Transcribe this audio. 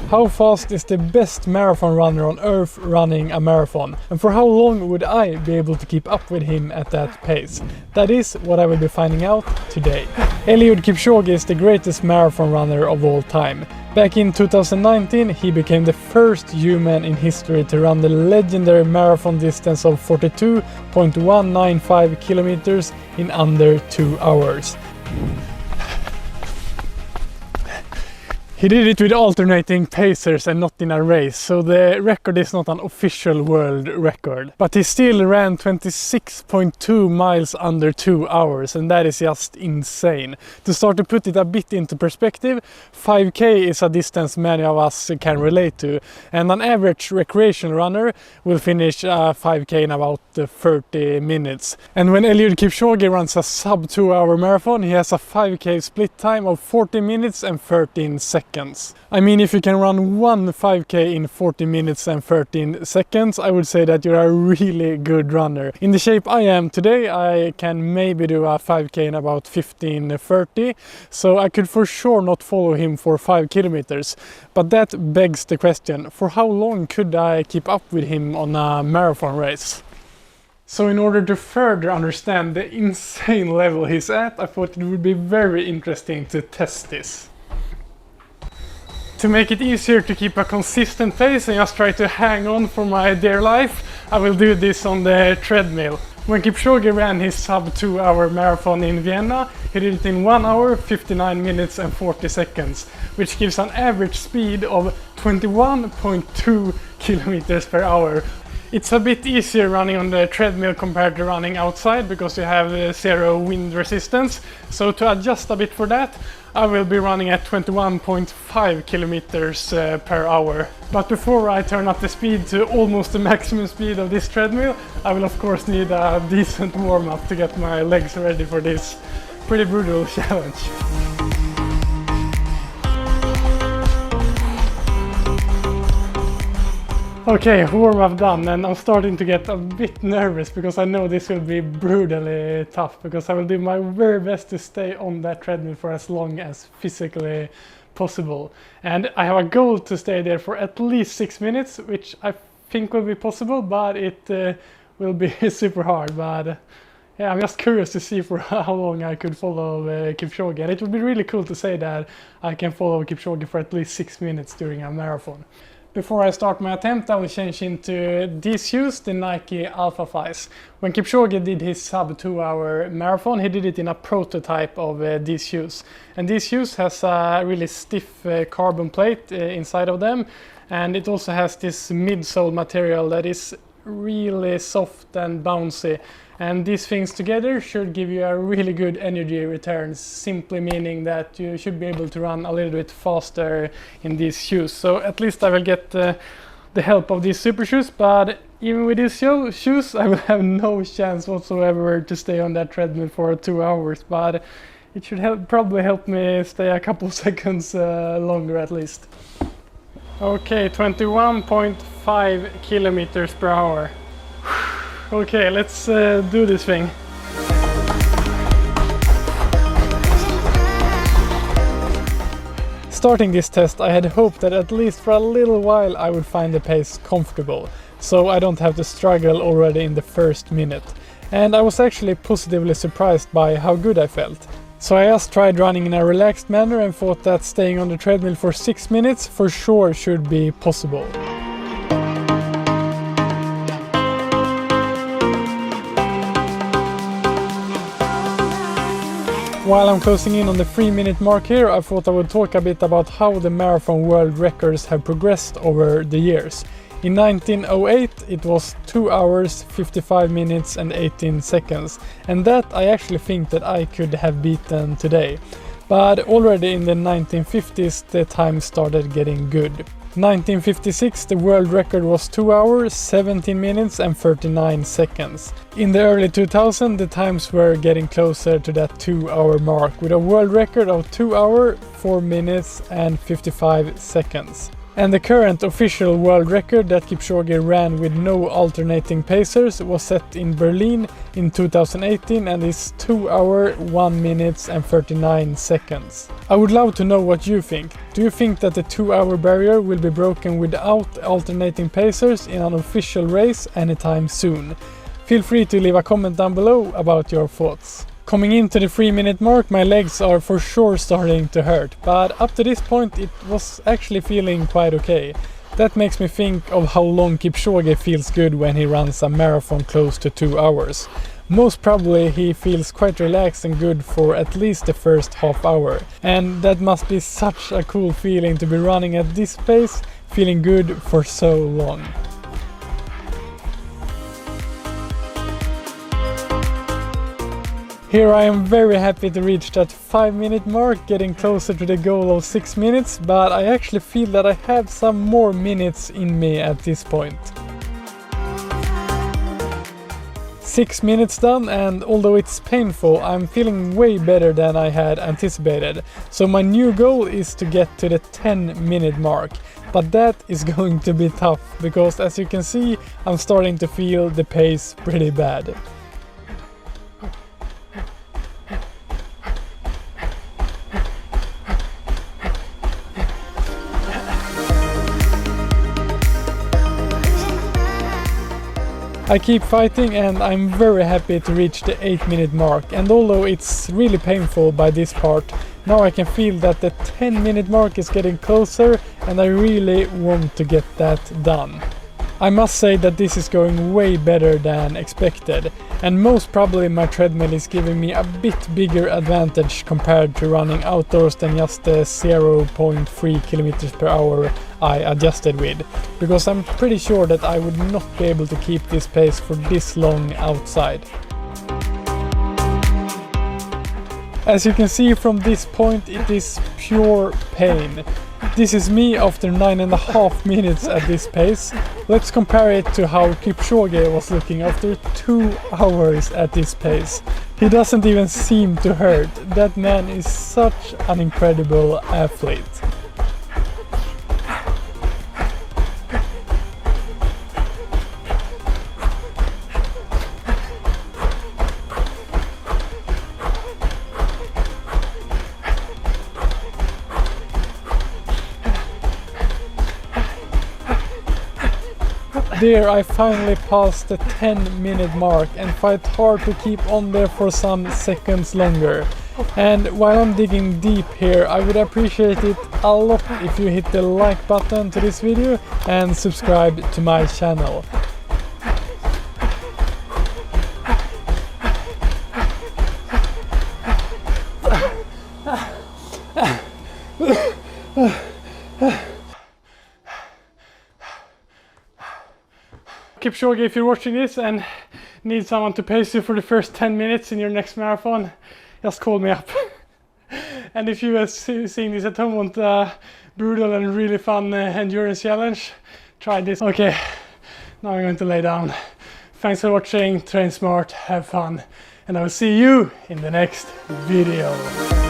How fast is the best marathon runner on earth running a marathon? And for how long would I be able to keep up with him at that pace? That is what I will be finding out today. Eliud Kipchoge is the greatest marathon runner of all time. Back in 2019, he became the first human in history to run the legendary marathon distance of 42.195 kilometers in under 2 hours. He did it with alternating pacers and not in a race, so the record is not an official world record. But he still ran 26.2 miles under 2 hours, and that is just insane. To start to put it a bit into perspective, 5K is a distance many of us can relate to, and an average recreational runner will finish a 5K in about 30 minutes. And when Eliud Kipchoge runs a sub 2 hour marathon, he has a 5K split time of 40 minutes and 13 seconds. I mean, if you can run one 5K in 40 minutes and 13 seconds, I would say that you're a really good runner. In the shape I am today, I can maybe do a 5K in about 15:30, so I could for sure not follow him for 5 kilometers. But that begs the question, for how long could I keep up with him on a marathon race? So in order to further understand the insane level he's at, I thought it would be very interesting to test this. To make it easier to keep a consistent pace and just try to hang on for my dear life, I will do this on the treadmill. When Kipchoge ran his sub 2 hour marathon in Vienna, he did it in 1 hour, 59 minutes and 40 seconds, which gives an average speed of 21.2 kilometers per hour. It's a bit easier running on the treadmill compared to running outside because you have zero wind resistance. So to adjust a bit for that, I will be running at 21.5 kilometers per hour. But before I turn up the speed to almost the maximum speed of this treadmill, I will of course need a decent warm-up to get my legs ready for this pretty brutal challenge. Okay, warm-up done, and I'm starting to get a bit nervous because I know this will be brutally tough, because I will do my very best to stay on that treadmill for as long as physically possible. And I have a goal to stay there for at least 6 minutes, which I think will be possible, but it will be super hard. But yeah, I'm just curious to see for how long I could follow Kipchoge. And it would be really cool to say that I can follow Kipchoge for at least 6 minutes during a marathon. Before I start my attempt, I will change into these shoes, the Nike Alpha Flies. When Kipchoge did his sub 2 hour marathon, he did it in a prototype of these shoes. And these shoes has a really stiff carbon plate inside of them. And it also has this midsole material that is really soft and bouncy. And these things together should give you a really good energy return, simply meaning that you should be able to run a little bit faster in these shoes. So at least I will get the help of these super shoes, but even with these shoes I will have no chance whatsoever to stay on that treadmill for 2 hours, but it should probably help me stay a couple seconds longer at least. Okay, 21.5 kilometers per hour. Okay, let's do this thing. Starting this test, I had hoped that at least for a little while I would find the pace comfortable, so I don't have to struggle already in the first minute. And I was actually positively surprised by how good I felt. So I just tried running in a relaxed manner and thought that staying on the treadmill for 6 minutes for sure should be possible. While I'm closing in on the 3-minute mark here, I thought I would talk a bit about how the marathon world records have progressed over the years. In 1908 it was 2 hours, 55 minutes and 18 seconds, and that I actually think that I could have beaten today. But already in the 1950s the time started getting good. 1956 the world record was 2 hours, 17 minutes and 39 seconds. In the early 2000s the times were getting closer to that 2 hour mark with a world record of 2 hours, 4 minutes and 55 seconds. And the current official world record that Kipchoge ran with no alternating pacers was set in Berlin in 2018 and is 2 hours, 1 minute and 39 seconds. I would love to know what you think. Do you think that the 2-hour barrier will be broken without alternating pacers in an official race anytime soon? Feel free to leave a comment down below about your thoughts. Coming into the 3-minute mark, my legs are for sure starting to hurt, but up to this point it was actually feeling quite okay. That makes me think of how long Kipchoge feels good when he runs a marathon close to 2 hours. Most probably he feels quite relaxed and good for at least the first half hour. And that must be such a cool feeling to be running at this pace, feeling good for so long. Here I am very happy to reach that 5-minute mark, getting closer to the goal of 6 minutes, but I actually feel that I have some more minutes in me at this point. 6 minutes done, and although it's painful, I'm feeling way better than I had anticipated. So my new goal is to get to the 10-minute mark. But that is going to be tough, because as you can see, I'm starting to feel the pace pretty bad. I keep fighting and I'm very happy to reach the 8-minute mark, and although it's really painful by this part, now I can feel that the 10-minute mark is getting closer and I really want to get that done. I must say that this is going way better than expected, and most probably my treadmill is giving me a bit bigger advantage compared to running outdoors than just the 0.3 kilometers per hour I adjusted with, because I'm pretty sure that I would not be able to keep this pace for this long outside. As you can see from this point, it is pure pain. This is me after 9.5 minutes at this pace. Let's compare it to how Kipchoge was looking after 2 hours at this pace. He doesn't even seem to hurt. That man is such an incredible athlete. There I finally passed the 10-minute mark and fight hard to keep on there for some seconds longer. And while I'm digging deep here, I would appreciate it a lot if you hit the like button to this video and subscribe to my channel. Kipchoge, if you're watching this and need someone to pace you for the first 10 minutes in your next marathon, just call me up. And if you are seeing this at home, want a brutal and really fun endurance challenge, try this. Okay, now I'm going to lay down. Thanks for watching, train smart, have fun, and I will see you in the next video.